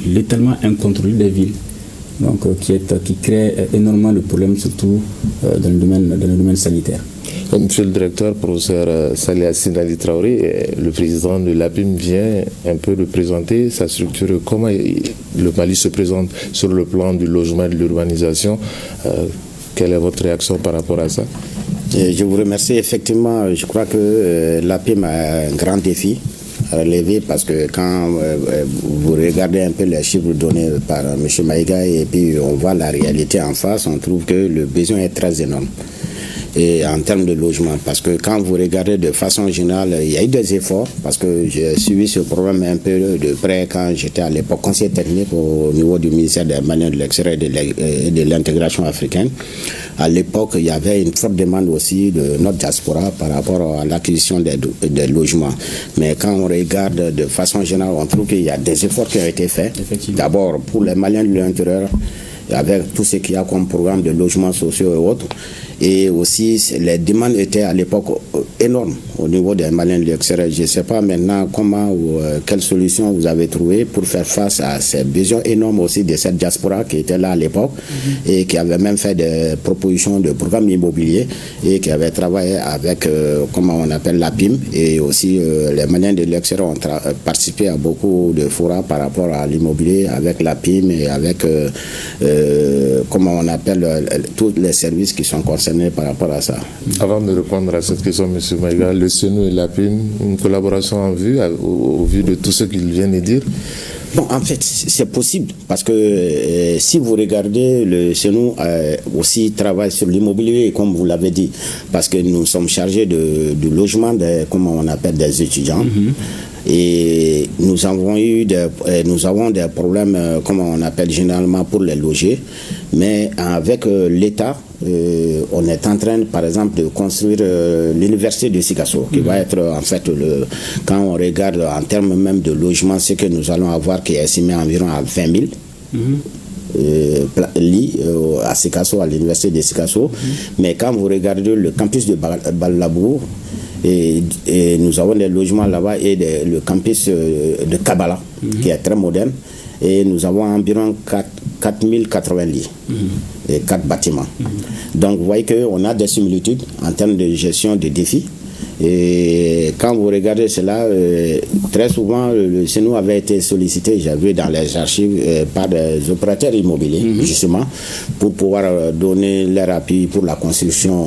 l'étalement incontrôlé des villes, donc qui crée énormément de problèmes, surtout dans le domaine sanitaire. Monsieur le directeur, professeur Salih Yassine Ali Traoré, le président de l'APIM vient un peu de présenter sa structure, comment le Mali se présente sur le plan du logement et de l'urbanisation. Quelle est votre réaction par rapport à ça? Je vous remercie. Effectivement, je crois que l'APIM a un grand défi à relever parce que quand vous regardez un peu les chiffres donnés par M. Maïga et puis on voit la réalité en face, on trouve que le besoin est très énorme. Et en termes de logement, parce que quand vous regardez de façon générale, il y a eu des efforts, parce que j'ai suivi ce problème un peu de près quand j'étais à l'époque conseiller technique au niveau du ministère des Maliens de l'extérieur et de l'intégration africaine. À l'époque, il y avait une forte demande aussi de notre diaspora par rapport à l'acquisition des logements. Mais quand on regarde de façon générale, on trouve qu'il y a des efforts qui ont été faits. D'abord, pour les Maliens de l'intérieur, avec tout ce qu'il y a comme programme de logements sociaux et autres. Et aussi, les demandes étaient à l'époque énormes au niveau des Maliens de l'extérieur. Je ne sais pas maintenant comment ou quelle solution vous avez trouvé pour faire face à ces besoins énormes aussi de cette diaspora qui était là à l'époque et qui avait même fait des propositions de programmes immobiliers et qui avait travaillé avec, comment on appelle, l'APIM. Et aussi, les Maliens de l'extérieur ont participé à beaucoup de forats par rapport à l'immobilier avec l'APIM et avec, comment on appelle, tous les services qui sont concernés par rapport à ça. Avant de répondre à cette question, M. Maïga, le CENU et l'APIM, une collaboration en vue, au vu de tout ce qu'ils viennent de dire? Bon, en fait, c'est possible parce que si vous regardez, le CENU aussi travaille sur l'immobilier, comme vous l'avez dit, parce que nous sommes chargés du logement comment on appelle, des étudiants. Et nous avons des problèmes, comme on appelle généralement, pour les loger. Mais avec l'État, on est en train, par exemple, de construire l'université de Sikasso, qui va être, en fait, quand on regarde en termes même de logement, ce que nous allons avoir, qui est estimé environ à 20 000. Lits à Sikasso, à l'université de Sikasso. Mais quand vous regardez le campus de Balabour, et nous avons des logements là-bas et le campus de Kabbalah, qui est très moderne. Et nous avons environ 4080 lits et 4 bâtiments. Donc vous voyez qu'on a des similitudes en termes de gestion des défis. Et quand vous regardez cela, très souvent, le CENU avait été sollicité, j'ai vu dans les archives, par des opérateurs immobiliers, justement, pour pouvoir donner leur appui pour la construction,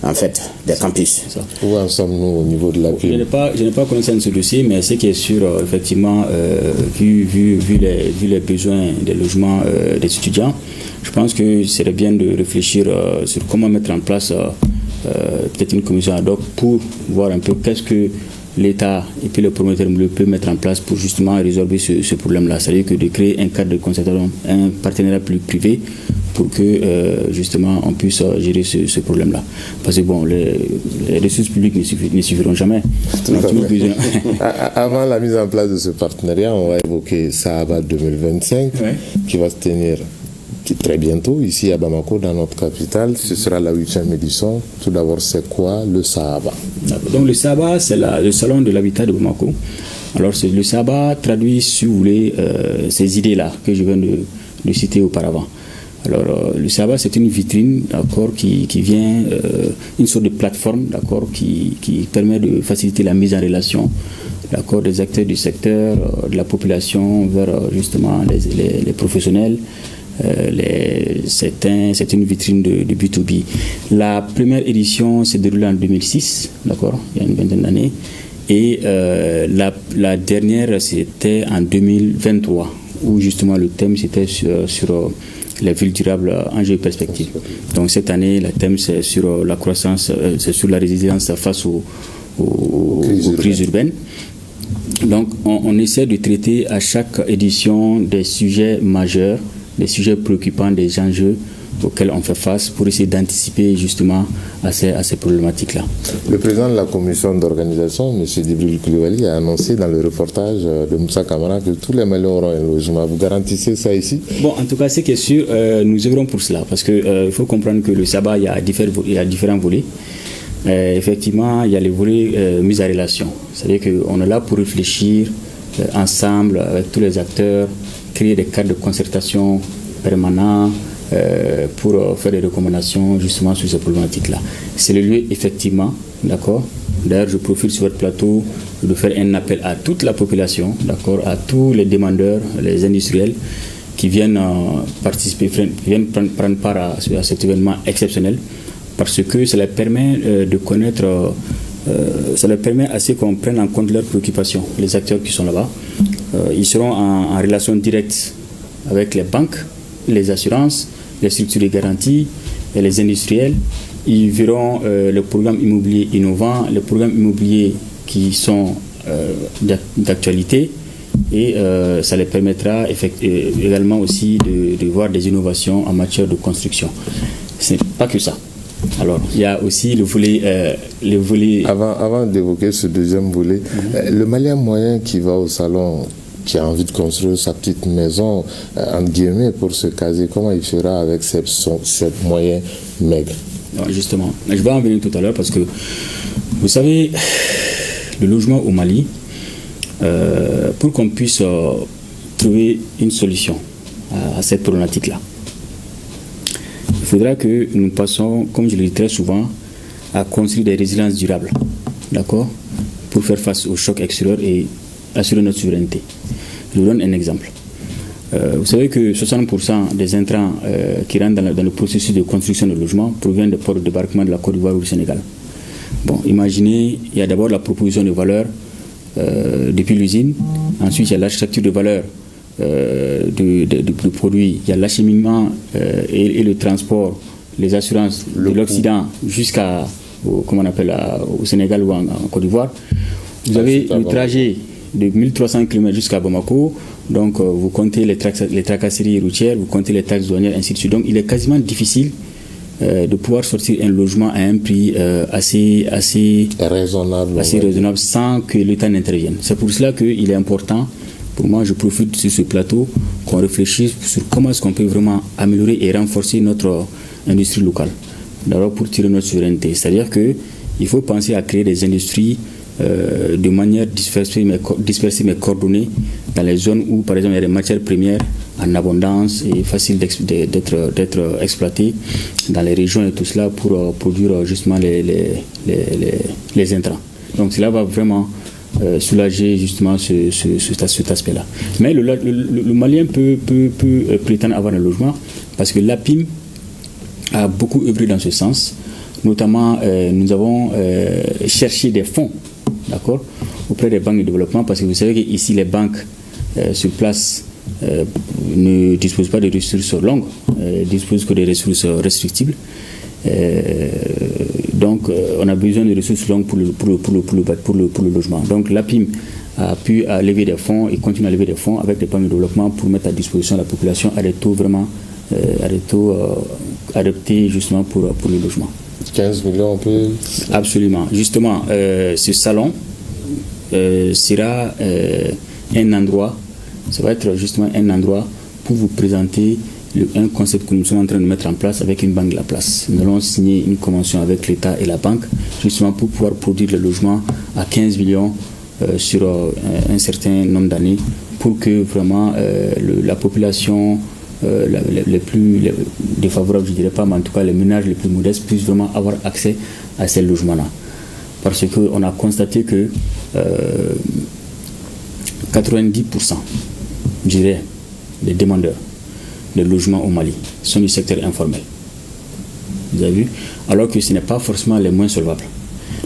en fait, des campus. Où en sommes-nous au niveau de l'appui? Je n'ai pas connaissance de ce dossier, mais ce qui est sûr, effectivement, vu les besoins des logements des étudiants, je pense que c'est bien de réfléchir sur comment mettre en place peut-être une commission ad hoc pour voir un peu qu'est-ce que l'État et puis le promoteur peut mettre en place pour justement résoudre ce problème-là. C'est-à-dire que de créer un cadre de concertation, un partenariat plus privé pour que justement on puisse gérer ce problème-là. Parce que bon, les ressources publiques ne suffiront jamais. Avant la mise en place de ce partenariat, on va évoquer Sahaba 2025 qui va se tenir très bientôt ici à Bamako, dans notre capitale. Ce sera la 8e édition. Tout d'abord, c'est quoi le Sahaba? Donc le Sahaba, c'est le salon de l'habitat de Bamako. Alors le Sahaba traduit, si vous voulez, ces idées-là que je viens de citer auparavant. Alors le Sahaba, c'est une vitrine, d'accord, qui vient, une sorte de plateforme, d'accord, qui permet de faciliter la mise en relation, d'accord, des acteurs du secteur, de la population vers justement les professionnels, C'est une vitrine de B2B. La première édition s'est déroulée en 2006, d'accord, il y a une vingtaine d'années. Et la dernière, c'était en 2023, où justement le thème c'était sur les villes durables, enjeux et perspectives. Donc cette année, le thème c'est sur la croissance, c'est sur la résilience face aux crises urbaines. Donc on essaie de traiter à chaque édition des sujets majeurs, des sujets préoccupants, des enjeux auxquels on fait face pour essayer d'anticiper justement à ces problématiques-là. Le président de la commission d'organisation, M. Djibril Coulibaly, a annoncé dans le reportage de Moussa Camara que tous les Maliens auront un logement. Vous garantissez ça ici? Bon, en tout cas, ce qui est sûr, nous œuvrons pour cela parce qu'il faut comprendre que le sabbat, il y a différents volets. Effectivement, il y a les volets mis en relation. C'est-à-dire qu'on est là pour réfléchir ensemble avec tous les acteurs, créer des cadres de concertation permanents, pour faire des recommandations justement sur ces problématiques-là. C'est le lieu effectivement, d'accord. D'ailleurs, je profite sur votre plateau de faire un appel à toute la population, d'accord, à tous les demandeurs, les industriels qui viennent participer, qui viennent prendre part à cet événement exceptionnel, parce que ça leur permet de connaître, ça leur permet assez qu'on prenne en compte leurs préoccupations, les acteurs qui sont là-bas. Ils seront en relation directe avec les banques, les assurances, les structures de garantie et les industriels. Ils verront les programmes immobiliers innovants, les programmes immobiliers qui sont d'actualité et ça les permettra également aussi de voir des innovations en matière de construction. Ce n'est pas que ça. Alors, il y a aussi le volet... Avant d'évoquer ce deuxième volet, le Malien moyen qui va au salon, qui a envie de construire sa petite maison, entre guillemets, pour se caser, comment il fera avec ses moyens maigres? Justement, je vais en venir tout à l'heure parce que, vous savez, le logement au Mali, pour qu'on puisse trouver une solution à cette problématique-là, il faudra que nous passions, comme je le dis très souvent, à construire des résidences durables, d'accord, pour faire face aux chocs extérieurs et assurer notre souveraineté. Je vous donne un exemple. Vous savez que 60% des intrants qui rentrent dans le processus de construction de logement proviennent des ports de débarquement de la Côte d'Ivoire ou du Sénégal. Bon, imaginez, il y a d'abord la proposition de valeur depuis l'usine, ensuite il y a l'architecture de valeur du produit, il y a l'acheminement et le transport, les assurances de l'Occident jusqu'à au Sénégal ou en Côte d'Ivoire. Vous avez le trajet de 1300 km jusqu'à Bamako, donc vous comptez les tracasseries routières, vous comptez les taxes douanières, ainsi de suite. Donc il est quasiment difficile de pouvoir sortir un logement à un prix assez raisonnable sans que l'État n'intervienne. C'est pour cela qu'il est important, pour moi je profite sur ce plateau, qu'on réfléchisse sur comment est-ce qu'on peut vraiment améliorer et renforcer notre industrie locale. D'abord pour tirer notre souveraineté, c'est-à-dire qu'il faut penser à créer des industries de manière dispersée mais coordonnée dans les zones où par exemple il y a des matières premières en abondance et facile d'être exploitées dans les régions et tout cela pour produire justement les intrants. Donc cela va vraiment soulager justement cet aspect-là. Mais le Malien peut prétendre avoir un logement parce que l'APIM a beaucoup œuvré dans ce sens. Notamment, nous avons cherché des fonds, d'accord, auprès des banques de développement, parce que vous savez qu'ici, les banques sur place ne disposent pas de ressources longues, disposent que des ressources restrictibles. Donc, on a besoin de ressources longues pour le logement. Donc, l'APIM a pu lever des fonds et continue à lever des fonds avec des banques de développement pour mettre à disposition de la population à des taux vraiment adaptés justement pour le logement. 15 millions, on peut... Absolument. Justement, ce salon sera un endroit, ça va être justement un endroit pour vous présenter un concept que nous sommes en train de mettre en place avec une banque de la place. Nous allons signer une convention avec l'État et la banque, justement pour pouvoir produire le logement à 15 millions sur un certain nombre d'années, pour que vraiment la population... les plus défavorables, je ne dirais pas, mais en tout cas les ménages les plus modestes puissent vraiment avoir accès à ces logements-là. Parce qu'on a constaté que 90%, je dirais, des demandeurs des logements au Mali sont du secteur informel. Vous avez vu? Alors que ce n'est pas forcément les moins solvables.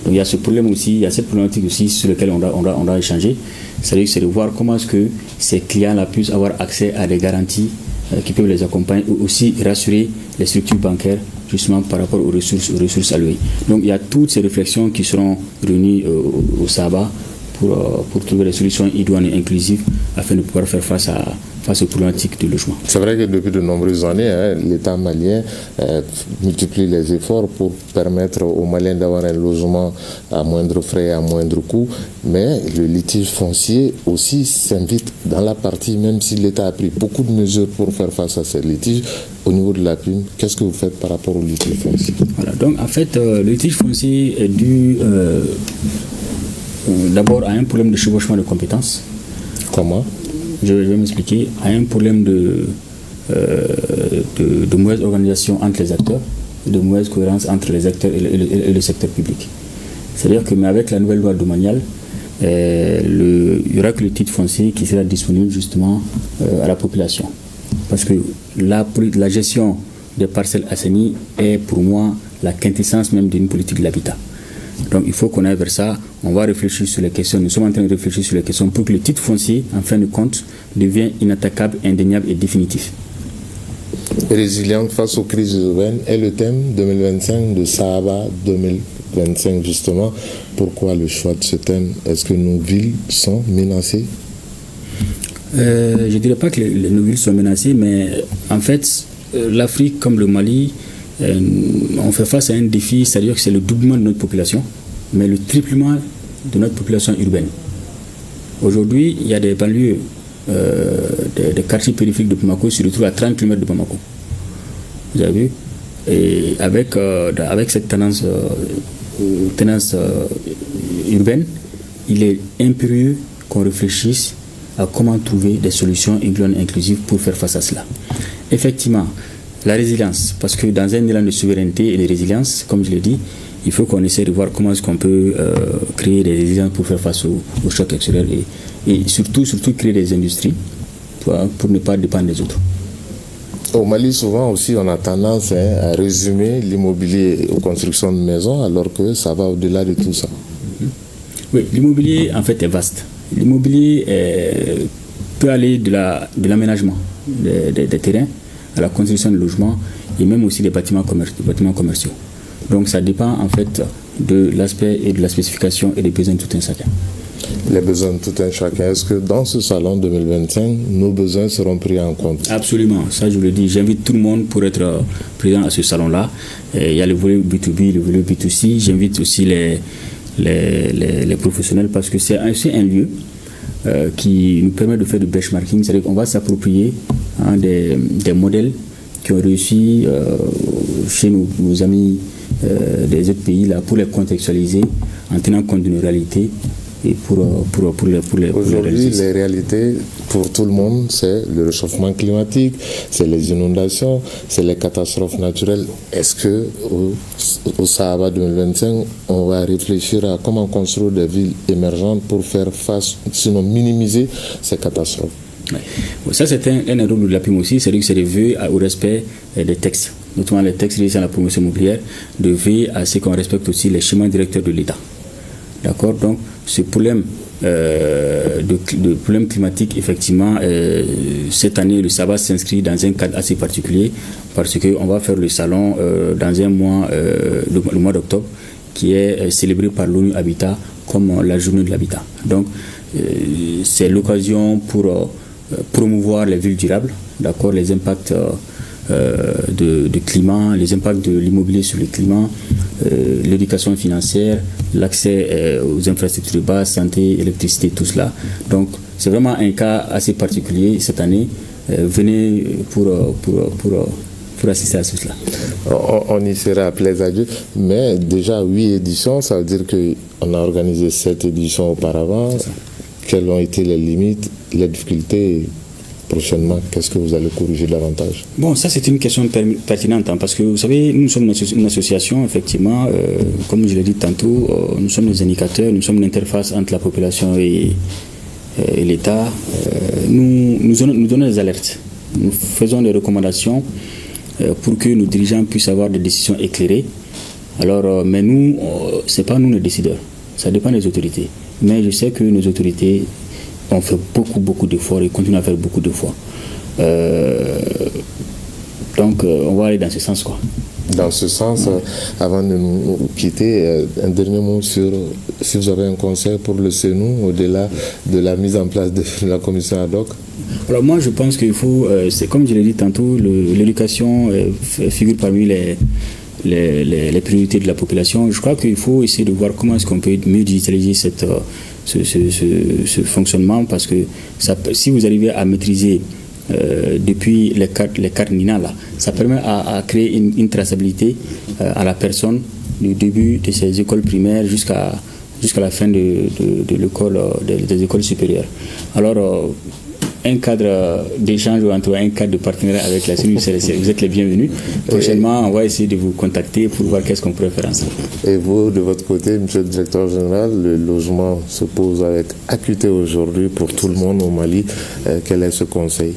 Donc il y a ce problème aussi, il y a cette problématique aussi sur laquelle on doit échanger. C'est de voir comment est-ce que ces clients-là puissent avoir accès à des garanties qui peuvent les accompagner ou aussi rassurer les structures bancaires justement par rapport aux ressources allouées. Donc il y a toutes ces réflexions qui seront réunies au Sahaba pour trouver des solutions idoines et inclusives afin de pouvoir faire face aux problématiques du logement. C'est vrai que depuis de nombreuses années, l'État malien multiplie les efforts pour permettre aux Maliens d'avoir un logement à moindre frais, à moindre coût, mais le litige foncier aussi s'invite dans la partie, même si l'État a pris beaucoup de mesures pour faire face à ces litiges. Au niveau de la PUM, qu'est-ce que vous faites par rapport au litige foncier? Voilà, donc en fait, le litige foncier est dû d'abord à un problème de chevauchement de compétences. Comment? Je vais m'expliquer. À un problème de mauvaise organisation entre les acteurs, de mauvaise cohérence entre les acteurs et le secteur public. C'est-à-dire que, mais avec la nouvelle loi domaniale, il y aura que le titre foncier qui sera disponible justement à la population. Parce que la gestion des parcelles assainies est pour moi la quintessence même d'une politique de l'habitat. Donc il faut qu'on aille vers ça, on va réfléchir sur les questions, nous sommes en train de réfléchir sur les questions pour que le titre foncier, en fin de compte, devienne inattaquable, indéniable et définitif. Résiliente face aux crises urbaines est le thème 2025 de Sahaba 2025 justement. Pourquoi le choix de ce thème? Est-ce que nos villes sont menacées? Je ne dirais pas que nos villes sont menacées, mais en fait, l'Afrique comme le Mali, on fait face à un défi, c'est-à-dire que c'est le doublement de notre population, mais le triplement de notre population urbaine. Aujourd'hui, il y a des banlieues, des quartiers périphériques de Bamako se retrouvent à 30 km de Bamako. Vous avez vu? Et avec cette tendance urbaine, il est impérieux qu'on réfléchisse à comment trouver des solutions inclusives pour faire face à cela. Effectivement, la résilience, parce que dans un élan de souveraineté et de résilience, comme je l'ai dit, il faut qu'on essaie de voir comment est-ce qu'on peut créer des résiliences pour faire face aux chocs extérieurs et surtout créer des industries pour ne pas dépendre des autres. Au Mali, souvent aussi, on a tendance à résumer l'immobilier aux constructions de maisons, alors que ça va au-delà de tout ça. Oui, l'immobilier, en fait, est vaste. L'immobilier peut aller de l'aménagement des terrains à la construction de logements et même aussi des bâtiments commerciaux. Donc ça dépend en fait de l'aspect et de la spécification et des besoins de tout un chacun. Les besoins de tout un chacun, est-ce que dans ce salon 2025, nos besoins seront pris en compte? Absolument, ça je vous le dis, j'invite tout le monde pour être présent à ce salon-là. Il y a le volet B2B, le volet B2C, j'invite aussi les professionnels parce que c'est un lieu qui nous permet de faire du benchmarking, c'est-à-dire qu'on va s'approprier des modèles qui ont réussi chez nos amis des autres pays là, pour les contextualiser en tenant compte d'une réalité et pour les Aujourd'hui, les réalités pour tout le monde, c'est le réchauffement climatique, c'est les inondations, c'est les catastrophes naturelles. Est-ce que au Sahaba 2025, on va réfléchir à comment construire des villes émergentes pour faire face, sinon minimiser ces catastrophes? Ouais. Bon, ça c'est un rôle de la PUM aussi, c'est-à-dire que c'est de veiller au respect des textes, notamment les textes liés à la promotion immobilière, de veiller à ce qu'on respecte aussi les schémas directeurs de l'État. D'accord? Donc ce problème de problème climatique, effectivement, cette année le Sahaba s'inscrit dans un cadre assez particulier parce qu'on va faire le salon dans un mois, le mois d'octobre, qui est célébré par l'ONU Habitat comme la journée de l'habitat. Donc c'est l'occasion pour promouvoir les villes durables, d'accord, les impacts de climat, les impacts de l'immobilier sur le climat, l'éducation financière, l'accès aux infrastructures de base, santé, électricité, tout cela. Donc c'est vraiment un cas assez particulier cette année. Venez pour assister à cela. On y sera, plaise à Dieu. Mais déjà 8 éditions, ça veut dire qu'on a organisé 7 éditions auparavant. Quelles ont été les limites, les difficultés? Prochainement, qu'est-ce que vous allez corriger davantage? Bon, ça c'est une question pertinente, parce que vous savez, nous sommes une association, effectivement, comme je l'ai dit tantôt, nous sommes des indicateurs, nous sommes l'interface entre la population et l'État. Nous donnons des alertes. Nous faisons des recommandations pour que nos dirigeants puissent avoir des décisions éclairées. Alors, mais nous, ce n'est pas nous les décideurs, ça dépend des autorités. Mais je sais que nos autorités ont fait beaucoup d'efforts et continuent à faire beaucoup d'efforts. Donc, on va aller dans ce sens, quoi. Dans ce sens, avant de nous quitter, un dernier mot sur si vous avez un conseil pour le CNU au-delà de la mise en place de la commission ad hoc. Alors moi, je pense qu'il faut, c'est comme je l'ai dit tantôt, l'éducation figure parmi les priorités de la population. Je crois qu'il faut essayer de voir comment est-ce qu'on peut mieux digitaliser ce fonctionnement, parce que si vous arrivez à maîtriser depuis les cartes NINA, là, ça permet à créer une traçabilité à la personne du début de ses écoles primaires jusqu'à la fin de l'école, des écoles supérieures. Alors, un cadre d'échange ou entre un cadre de partenariat avec la cellule, vous êtes les bienvenus. Prochainement, on va essayer de vous contacter pour voir qu'est-ce qu'on pourrait faire ensemble. Et vous, de votre côté, monsieur le directeur général, le logement se pose avec acuité aujourd'hui pour tout le monde au Mali. Quel est ce conseil?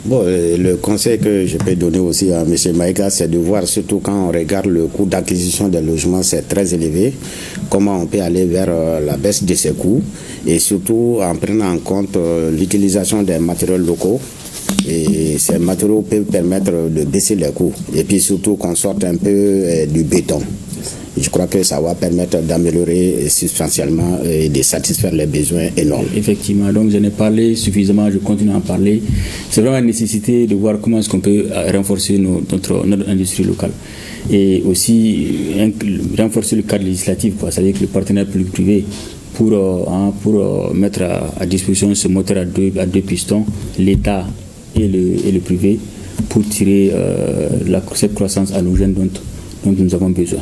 Bon, le conseil que je peux donner aussi à M. Maïga, c'est de voir, surtout quand on regarde le coût d'acquisition des logements, c'est très élevé, comment on peut aller vers la baisse de ces coûts, et surtout en prenant en compte l'utilisation des matériaux locaux. Et ces matériaux peuvent permettre de baisser les coûts, et puis surtout qu'on sorte un peu du béton. Je crois que ça va permettre d'améliorer substantiellement et de satisfaire les besoins énormes. Effectivement, donc je n'ai parlé suffisamment, je continue à en parler. C'est vraiment une nécessité de voir comment est-ce qu'on peut renforcer notre industrie locale. Et aussi renforcer le cadre législatif, c'est-à-dire que le partenaire public-privé pour mettre à disposition ce moteur à deux pistons, l'État et le privé, pour tirer cette croissance allogène dont nous avons besoin.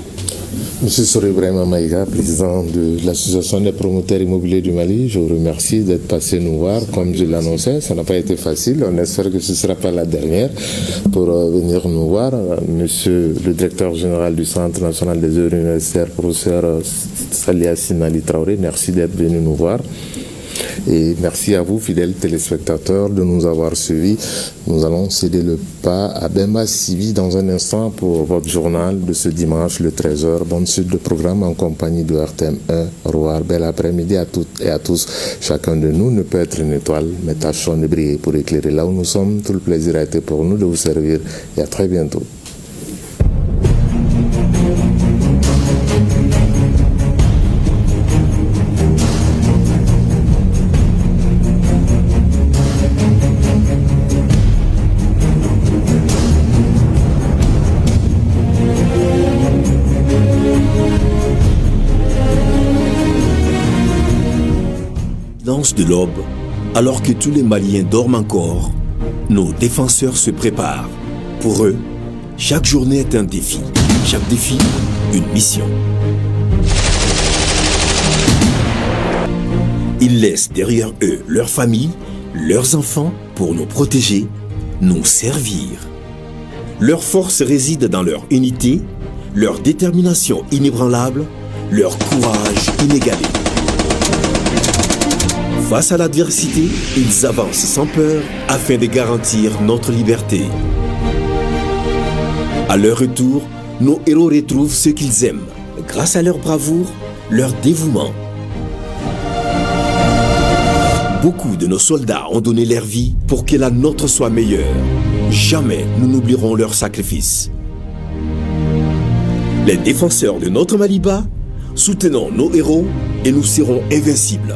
Monsieur Sori Ibrahima Maïga, président de l'Association des promoteurs immobiliers du Mali, je vous remercie d'être passé nous voir. Comme je l'annonçais, ça n'a pas été facile. On espère que ce ne sera pas la dernière pour venir nous voir. Monsieur le directeur général du Centre national des œuvres universitaires, professeur Salia Sinali Traoré, merci d'être venu nous voir. Et merci à vous, fidèles téléspectateurs, de nous avoir suivis. Nous allons céder le pas à Bemba Sivi dans un instant pour votre journal de ce dimanche, le 13h. Bonne suite de programme en compagnie de RTM1. Au revoir, bel après-midi à toutes et à tous. Chacun de nous ne peut être une étoile, mais tâchons de briller pour éclairer là où nous sommes. Tout le plaisir a été pour nous de vous servir et à très bientôt. De l'aube, alors que tous les Maliens dorment encore, nos défenseurs se préparent. Pour eux, chaque journée est un défi, chaque défi, une mission. Ils laissent derrière eux leurs familles, leurs enfants pour nous protéger, nous servir. Leur force réside dans leur unité, leur détermination inébranlable, leur courage inégalé. Face à l'adversité, ils avancent sans peur afin de garantir notre liberté. À leur retour, nos héros retrouvent ce qu'ils aiment, grâce à leur bravoure, leur dévouement. Beaucoup de nos soldats ont donné leur vie pour que la nôtre soit meilleure. Jamais nous n'oublierons leur sacrifice. Les défenseurs de notre Maliba, soutenons nos héros et nous serons invincibles.